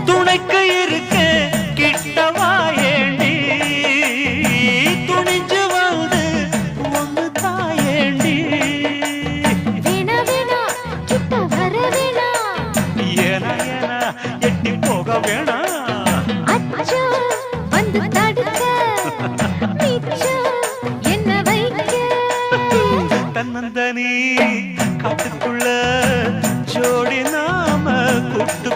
துணைக்கு இருக்க கிட்டவா ஏண்டி துணிஞ்சு வந்து ஒன்று தாயேண்டி ஏனா ஏனா எட்டி போக வேணா தன்னந்தனி காட்டுக்குள்ள ஜோடி நாம கூட்டு